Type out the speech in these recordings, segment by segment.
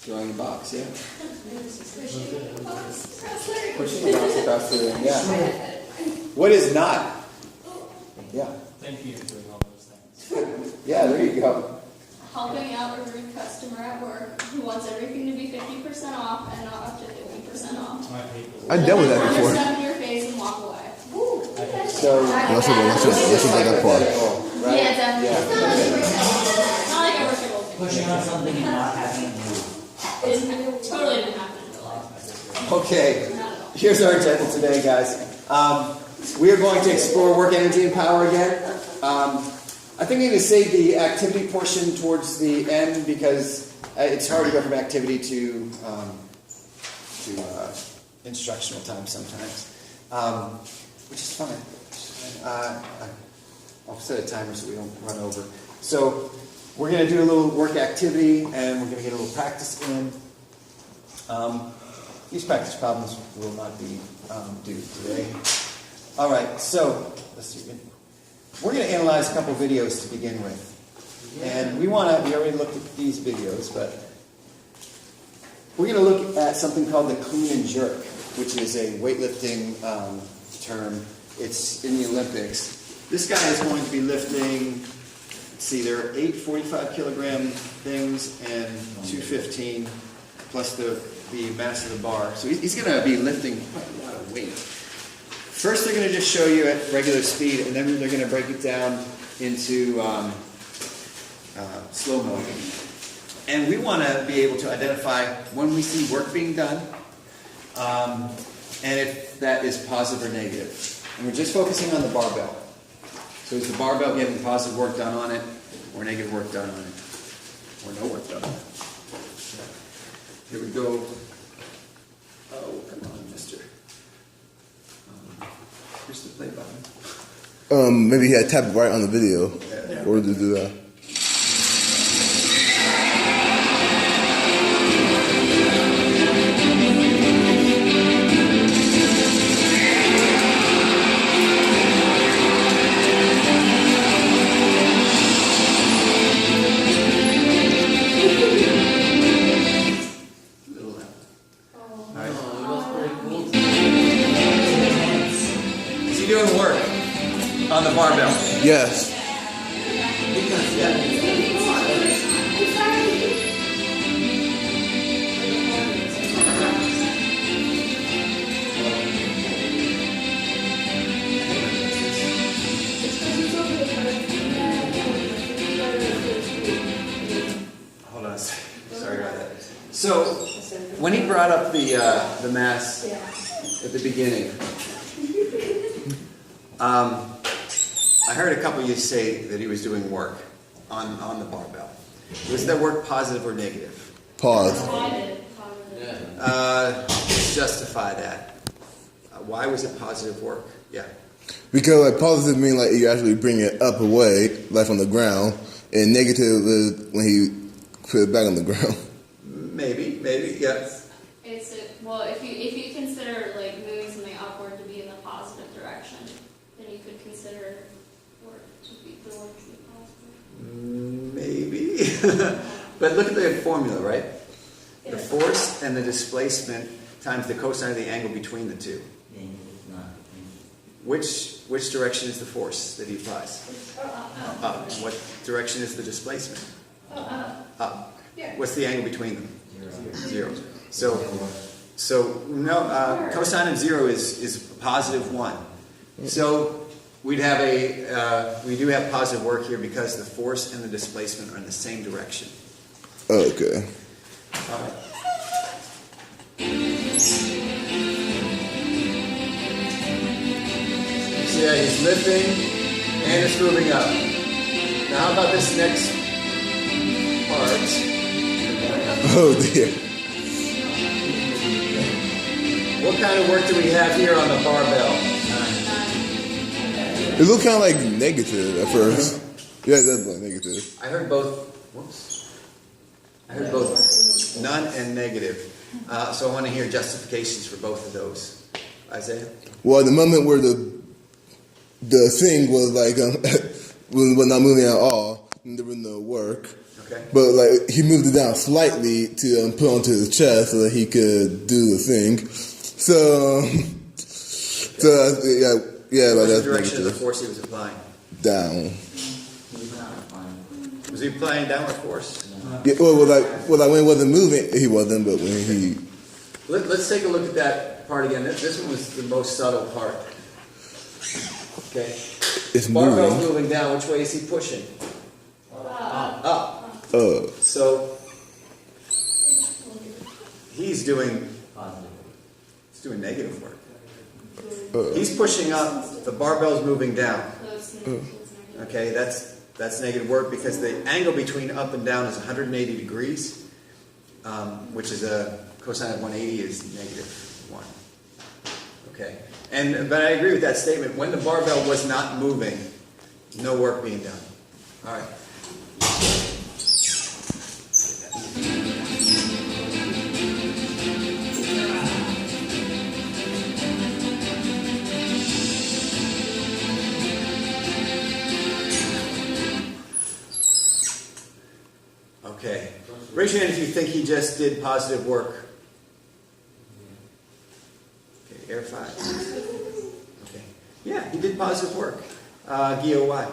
Throwing a box, yeah. Pushing a box across the room. Pushing a box across the room, yeah. What is not? Yeah. Thank you for doing all those things. Yeah, there you go. Helping out a rude customer at work who wants everything to be 50% off and not up to 50% off. I hate this. I've dealt with that before. Stuff in your face and walk away. So, Let's look at that part. right? Yeah, definitely. Yeah. It's not like a workable thing. Pushing on something and not having it move. It totally didn't happen in real life. Okay, Not at all. here's our agenda today, guys. We are going to explore work, energy, and power again. I think I'm going to save the activity portion towards the end because it's hard to go from activity to instructional time sometimes, which is fine. I'll set a timer so we don't run over. So we're going to do a little work activity and we're going to get a little practice in. These practice problems will not be due today. All right, so let's see. We're going to analyze a couple videos to begin with. And we already looked at these videos, but we're going to look at something called the clean and jerk, which is a weightlifting term. It's in the Olympics. This guy is going to be lifting, let's see, there are 8 45-kilogram things and 215 plus the mass of the bar. So he's going to be lifting quite a lot of weight. First, they're going to just show you at regular speed, and then they're going to break it down into slow-mo. And we want to be able to identify when we see work being done, and if that is positive or negative. And we're just focusing on the barbell. So is the barbell getting positive work done on it, or negative work done on it, or no work done on it? Here we go. Oh, come on, mister. Here's the play button. Maybe he had tapped right on the video. Or to do that. Little lamp. Oh, it was pretty cool. Is he doing work on the barbell? Yes. Hold on a second. Sorry about that. So, when he brought up the mass at the beginning, I heard a couple of you say that he was doing work on the barbell. Was that work positive or negative? Pause. Let's justify that. Why was it positive work? Yeah. Because like positive mean like you actually bring it up away, like from the ground, and negative is when he put it back on the ground. Maybe, yeah. Well, if you consider like moving something upward to be in the positive direction, then you could consider work to be positive. Maybe. But look at the formula, right? The force and the displacement times the cosine of the angle between the two. Which direction is the force that he applies? Up. What direction is the displacement? Up. What's the angle between them? 0. So no, cosine of 0 is positive 1. So we do have positive work here because the force and the displacement are in the same direction. Okay. All right. So yeah, he's lifting and it's moving up. Now how about this next part? Oh dear. What kind of work do we have here on the barbell? It looked kind of like negative at first. Yeah, it does look negative. I heard both. Whoops. I heard both none and negative. So I want to hear justifications for both of those. Isaiah? Well, at the moment where the thing was like was not moving at all, and there was no work. Okay. But like he moved it down slightly to put onto his chest so that he could do the thing. So, yeah, What but was the that's direction of the negative. force he was applying? Down. Was he applying downward force? Yeah, well, when he wasn't moving, he wasn't. But when he, Let's take a look at that part again. This one was the most subtle part. Okay. it's Barbell's moving. moving down. Which way is he pushing? Up. So he's doing negative work. He's pushing up. The barbell's moving down. Okay, that's negative work because the angle between up and down is 180 degrees, which is a cosine of 180 is -1. Okay, but I agree with that statement. When the barbell was not moving, no work being done. All right. Okay. Raise your hand if you think he just did positive work. Okay, air 5. Okay. Yeah, he did positive work. Gio, why?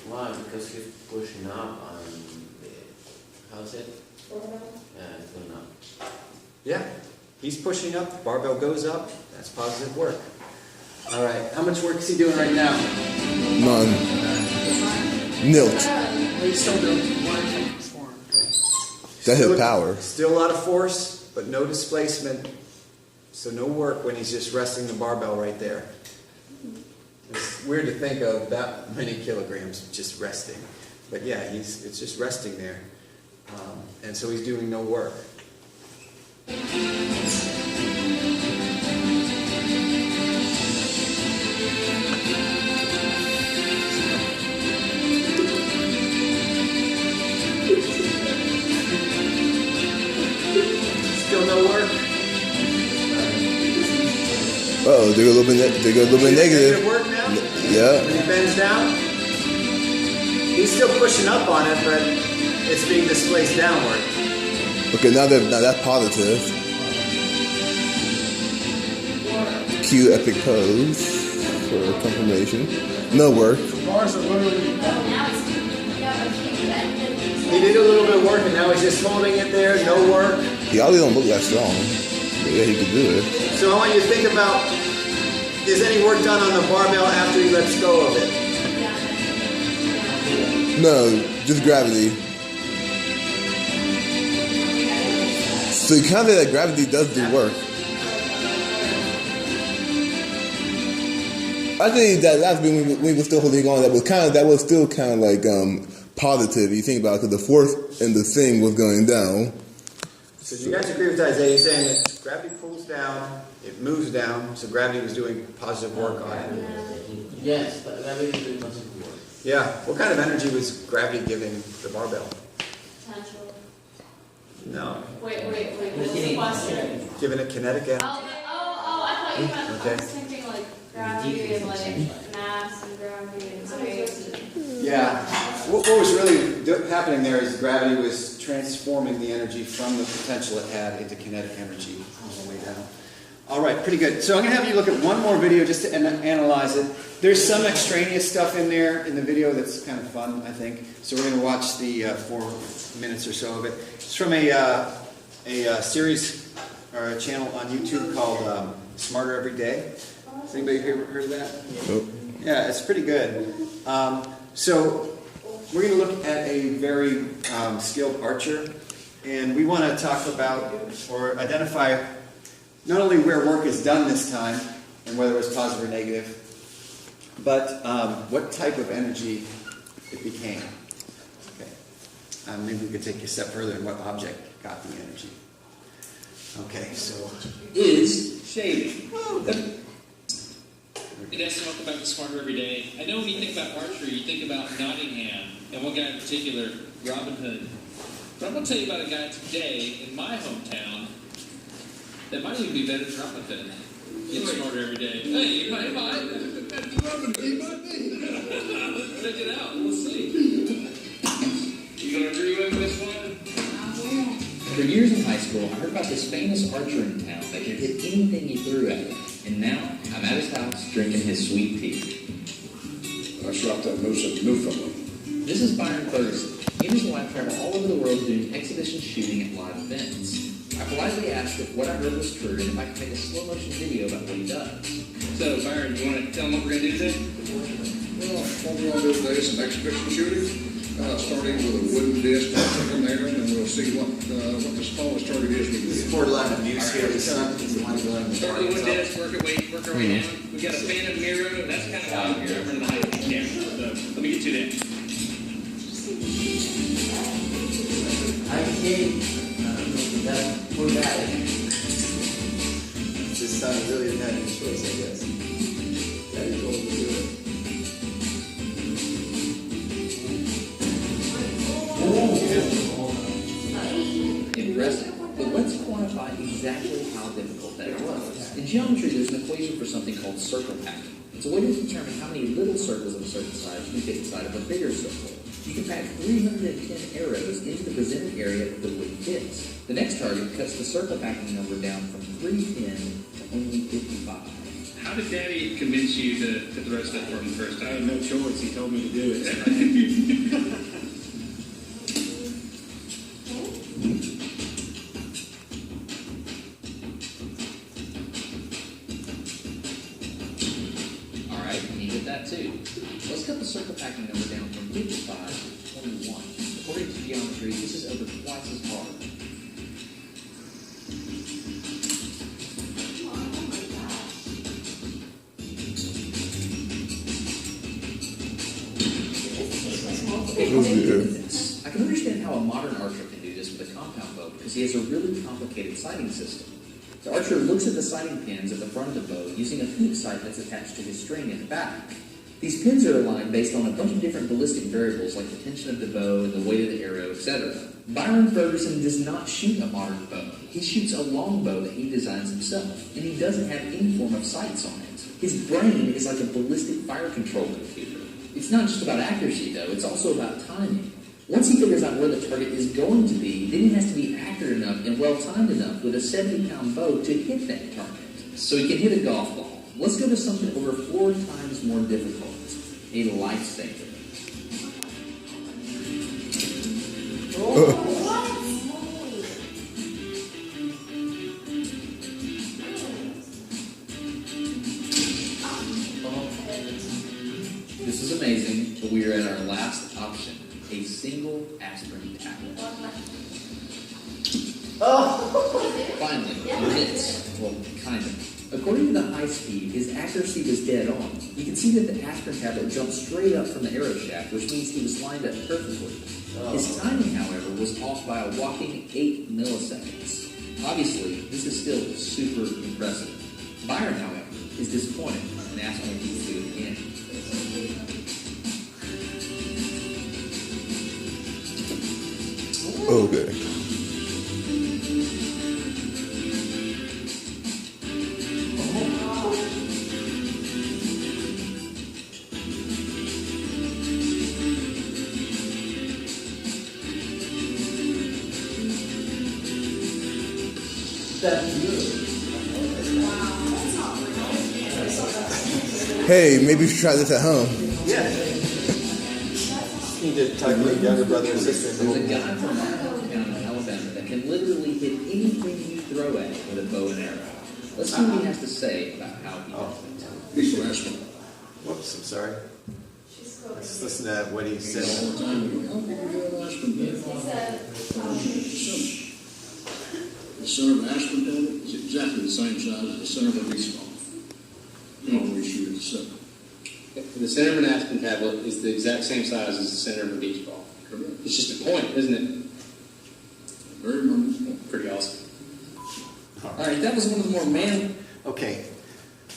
Why? Because he's pushing up on the, how's it? Yeah, it's going up. Yeah. He's pushing up, barbell goes up. That's positive work. All right. How much work is he doing right now? None. Nilt. He's still doing That's his power. Still a lot of force, but no displacement. So no work when he's just resting the barbell right there. It's weird to think of that many kilograms just resting. But yeah, it's just resting there. And so he's doing no work. Still no work. Oh, they go a little bit. They go a little bit negative. Work now? Yeah. When he bends down, he's still pushing up on it, but it's being displaced downward. Okay, now that's positive. Cue epic pose for confirmation. No work. bars are literally He did a little bit of work, and now he's just holding it there, no work. He always don't look that strong. But yeah, he could do it. So I want you to think about, is any work done on the barbell after he lets go of it? No, just gravity. So you kind of say that gravity does do work. I think that last bit when we were still holding on, that was still kind of like positive. You think about it, because the force and the thing was going down. So you guys agree with Isaiah? You're saying that gravity pulls down, it moves down, so gravity was doing positive work on it. Yes, gravity is doing positive work. Yeah. What kind of energy was gravity giving the barbell? Potential. No. Wait. What's the question? Giving it kinetic energy. I thought you meant. Okay. I was thinking like gravity and like mass and gravity and space. Yeah. What was really happening there is gravity was transforming the energy from the potential it had into kinetic energy on the way down. All right, pretty good. So I'm going to have you look at one more video just to analyze it. There's some extraneous stuff in there in the video that's kind of fun, I think. So we're going to watch the 4 minutes or so of it. It's from a series or a channel on YouTube called Smarter Every Day. Has anybody heard of that? Nope. Yeah, it's pretty good. So we're going to look at a very skilled archer, and we want to talk about or identify not only where work is done this time and whether it was positive or negative, but what type of energy it became. Okay. Maybe we could take a step further in what object got the energy. Okay, so Is shading. Hey guys, welcome back to Smarter Every Day. I know when you think about archery, you think about Nottingham, and one guy in particular, Robin Hood. But I'm going to tell you about a guy today in my hometown that might even be better than Robin Hood in Smarter Every Day. Hey, you might. Robin Hood, he might be. check it out. We'll see. You gonna agree with this one? For years in high school, I heard about this famous archer in town that could hit anything he threw at it. And now, I'm at his house drinking his sweet tea. I shot that moose at Newfoundland. This is Byron Ferguson. He and his wife travel all over the world doing exhibition shooting at live events. I politely asked if what I heard was true and if I could make a slow motion video about what he does. So, Byron, you want to tell them what we're going to do today? Well, what we're going to do today is some exhibition shooting, starting with a wooden disc from there, and then we'll see what the smallest target is we can get. Sport line of use here. Start with one disc, work our way down. We got a Phantom Miro. That's kind of out here from the height of the camera. So, let me get you there. We're back. This son really didn't have any choice, I guess. Daddy told me to do it. Impressive. But let's quantify exactly how difficult that was. In geometry, there's an equation for something called circle packing. It's a way to determine how many little circles of a certain size you can fit inside of a bigger circle. You can pack 310 arrows into the presented area of the wooden disc. The next target cuts the circle packing number down from 310 to only 55. How did Daddy convince you to put the rest of that for him the first I time? had no choice. He told me to do it. Alright, and you get that too. Let's cut the circle packing number down from 55 to 21. According to geometry, this is over twice as hard. Okay, let's look at this. I can understand how a modern archer can do this with a compound bow because he has a really complicated sighting system. The archer looks at the sighting pins at the front of the bow using a hoop sight that's attached to his string in the back. These pins are aligned based on a bunch of different ballistic variables like the tension of the bow and the weight of the arrow, etc. Byron Ferguson does not shoot a modern bow. He shoots a long bow that he designs himself, and he doesn't have any form of sights on it. His brain is like a ballistic fire control computer. It's not just about accuracy, though. It's also about timing. Once he figures out where the target is going to be, then he has to be accurate enough and well-timed enough with a 70-pound bow to hit that target. So he can hit a golf ball. Let's go to something over 4 times more difficult. A lifesaver. This is amazing, but we are at our last option. A single aspirin tablet. Finally, this. Well, kind of. According to the high speed, his accuracy was dead on. You can see that the aspirin tablet jumped straight up from the arrow shaft, which means he was lined up perfectly. His timing, however, was off by a whopping 8 milliseconds. Obviously, this is still super impressive. Byron, however, is disappointed and asks me if he can do it again. Okay. Hey, maybe you should try this at home. Yeah. Need to talk to your younger brother or sister. There's a guy from our hometown in Alabama that can literally hit anything you throw at it with a bow and arrow. Let's see what he has to say about how he does it. He's the last one. Whoops, I'm sorry. Let's listen to what he said. All the time. How big is that aspen tablet? The center of an aspen tablet is exactly the same size as the center of a baseball. You always shoot at the center. The center of an aspen tablet is the exact same size as the center of a beach ball. Correct. It's just a point, isn't it? Very much. Pretty awesome. All right, that was one of the more Okay,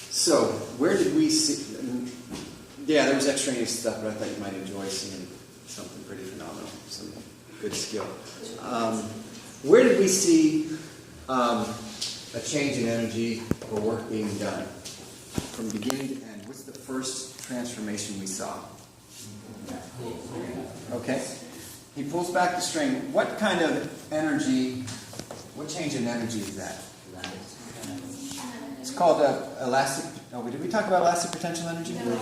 so where did we see? Yeah, there was extraneous stuff, but I thought you might enjoy seeing something pretty phenomenal, some good skill. Where did we see a change in energy or work being done from beginning to end? What's the first transformation we saw? Okay. He pulls back the string. What kind of energy, what change in energy is that? It's called elastic. Oh, did we talk about elastic potential energy? You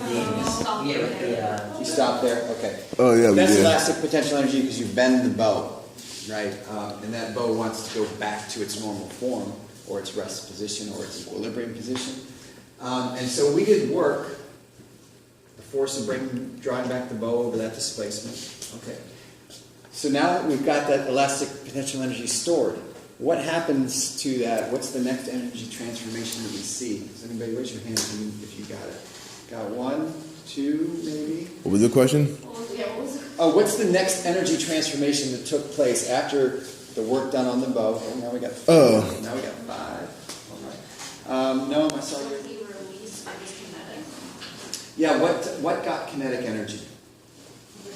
stopped there? Okay. Oh, yeah, we That's did. elastic potential energy because you bend the bow, right? And that bow wants to go back to its normal form, or its rest position, or its equilibrium position. And so we did work, the force of drawing back the bow over that displacement. Okay. So now that we've got that elastic potential energy stored, what happens to that? What's the next energy transformation that we see? Does anybody raise your hand if you got it? Got 1, 2, maybe? What was the question? Oh, what's the next energy transformation that took place after the work done on the bow? Oh, now we got 4. Oh. Now we got 5. All right. No, I saw you. Yeah, what got kinetic energy? The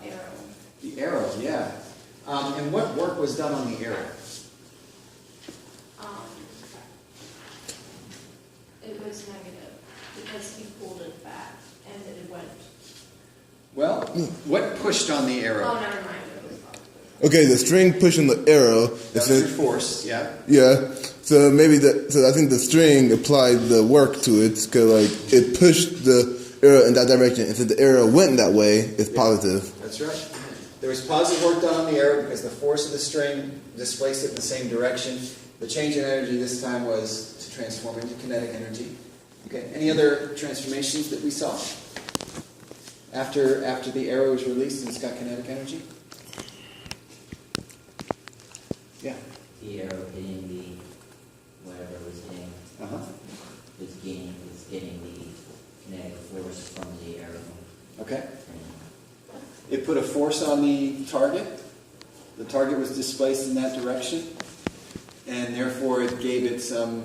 arrow. The arrow, yeah. And what work was done on the arrow? It was negative because he pulled it back and it went. Well, what pushed on the arrow? Oh, never mind. It was positive. Okay, the string pushing the arrow. That's your force, yeah. Yeah. So maybe so I think the string applied the work to it because like it pushed the arrow in that direction. And since the arrow went that way, it's positive. That's right. There was positive work done on the arrow because the force of the string displaced it in the same direction. The change in energy this time was to transform into kinetic energy. Okay. Any other transformations that we saw after the arrow was released and it's got kinetic energy? Yeah. The arrow hitting the whatever it was hitting was getting the kinetic force from the arrow. Okay. It put a force on the target. The target was displaced in that direction, and therefore it gave it some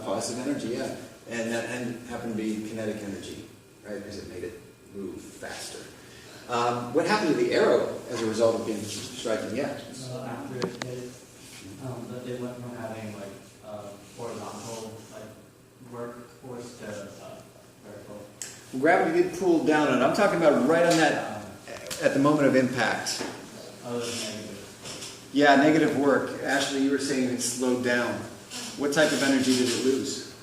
positive energy. Yeah, and that happened to be kinetic energy, right? Because it made it move faster. What happened to the arrow as a result of being striking? Yeah. So after it hit, it went from having like horizontal work force to vertical. Gravity did pull down on it. I'm talking about right on that at the moment of impact. Other than negative. Yeah, negative work. Ashley, you were saying it slowed down. What type of energy did it lose?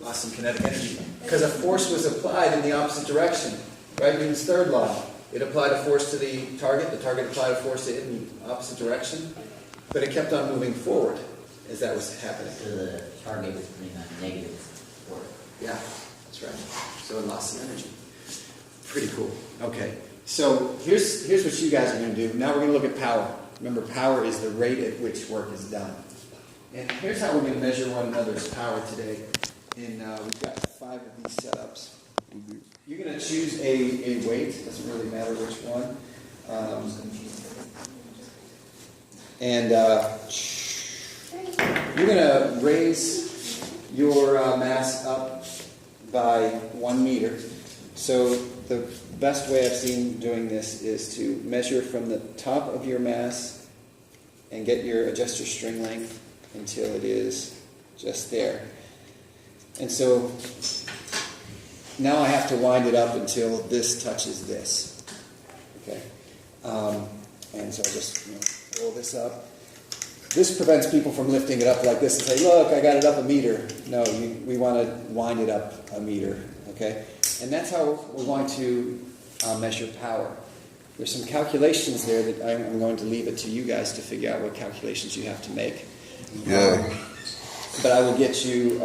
Lost some kinetic energy. Because a force was applied in the opposite direction. Right? Newton's third law. It applied a force to the target applied a force to it in the opposite direction. But it kept on moving forward as that was happening. So the target was putting on negative force. Yeah, that's right. So it lost some energy. Pretty cool. Okay. So here's what you guys are going to do. Now we're going to look at power. Remember, power is the rate at which work is done. And here's how we're going to measure one another's power today. And we've got 5 of these setups. You're going to choose a weight. Doesn't really matter which one. And you're going to raise your mass up by 1 meter. So the best way I've seen doing this is to measure from the top of your mass and adjust your string length until it is just there. And so now I have to wind it up until this touches this. Okay? And so I'll just roll this up. This prevents people from lifting it up like this and say, look, I got it up a meter. No, we want to wind it up a meter. Okay? And that's how we're going to measure power. There's some calculations there that I'm going to leave it to you guys to figure out what calculations you have to make. Yeah. But I will get you,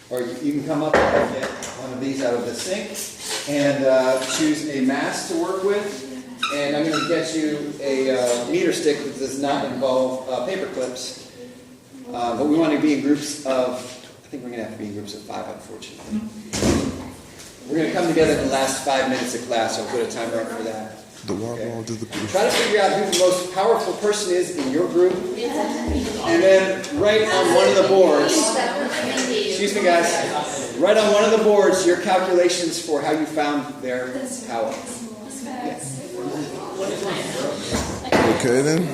or you can come up and get one of these out of the sink and choose a mass to work with. And I'm going to get you a meter stick that does not involve paper clips. But we want to be in groups of, I think we're going to have to be in groups of 5, unfortunately. We're going to come together in the last 5 minutes of class. So I'll put a timer up for that. Okay. Try to figure out who the most powerful person is in your group. And then right on one of the boards, excuse me guys, right on one of the boards, your calculations for how you found their power. Yes. Okay then.